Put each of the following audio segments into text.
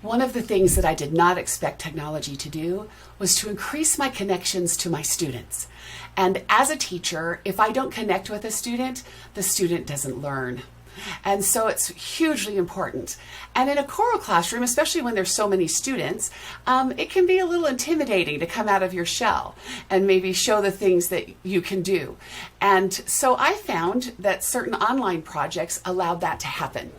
One of the things that I did not expect technology to do was to increase my connections to my students. And as a teacher, if I don't connect with a student, the student doesn't learn. And so it's hugely important. And in a choral classroom, especially when there's so many students, it can be a little intimidating to come out of your shell and maybe show the things that you can do. And so I found that certain online projects allowed that to happen.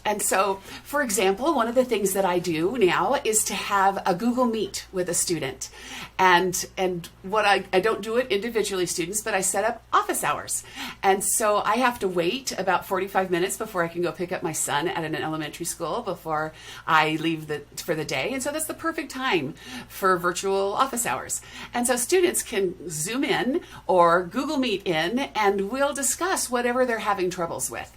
And so, for example, one of the things that I do now is to have a Google Meet with a student. And what I don't do it individually, students, but I set up office hours. And so I have to wait about 45 minutes before I can go pick up my son at an elementary school before I leave for the day. And so that's the perfect time for virtual office hours. And so students can Zoom in or Google Meet in, and we'll discuss whatever they're having troubles with.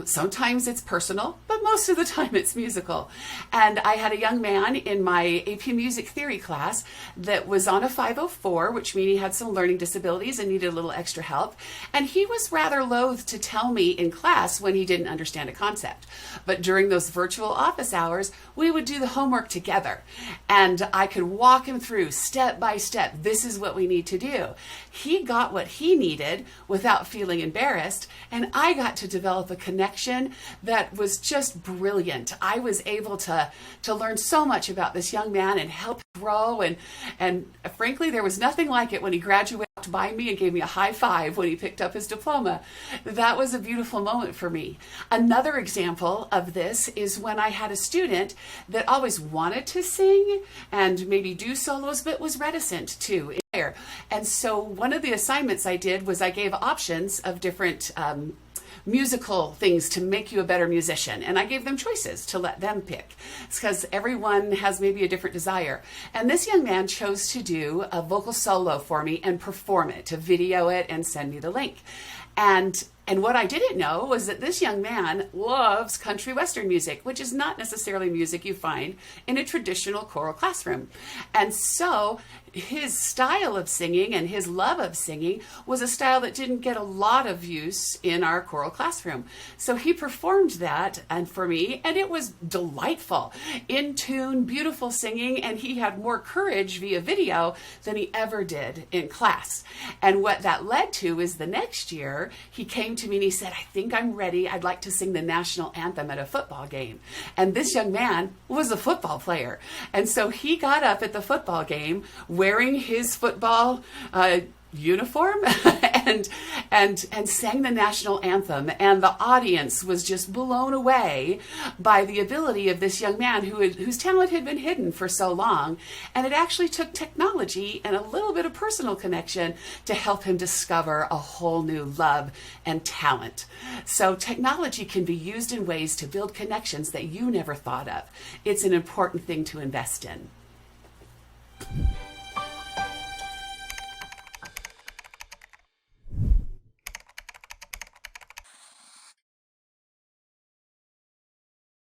Sometimes it's personal, but most of the time it's musical. And I had a young man in my AP Music Theory class that was on a 504, which means he had some learning disabilities and needed a little extra help. And he was rather loath to tell me in class when he didn't understand a concept. But during those virtual office hours, we would do the homework together. And I could walk him through step by step. This is what we need to do. He got what he needed without feeling embarrassed. And I got to develop a connection that was just brilliant. I was able to learn so much about this young man and help him grow. And frankly, there was nothing like it when he graduated by me and gave me a high five when he picked up his diploma. That was a beautiful moment for me. Another example of this is when I had a student that always wanted to sing and maybe do solos, but was reticent to. And so one of the assignments I did was I gave options of different musical things to make you a better musician. And I gave them choices to let them pick. It's because everyone has maybe a different desire. And this young man chose to do a vocal solo for me and perform it, to video it and send me the link. And what I didn't know was that this young man loves country western music, which is not necessarily music you find in a traditional choral classroom. And so his style of singing and his love of singing was a style that didn't get a lot of use in our choral classroom. So he performed that and for me, and it was delightful, in tune, beautiful singing, and he had more courage via video than he ever did in class. And what that led to is the next year, he came to me and he said, I think I'm ready. I'd like to sing the national anthem at a football game. And this young man was a football player. And so he got up at the football game wearing his football uniform and sang the national anthem, and the audience was just blown away by the ability of this young man whose talent had been hidden for so long. And it actually took technology and a little bit of personal connection to help him discover a whole new love and talent. So technology can be used in ways to build connections that you never thought of. It's an important thing to invest in.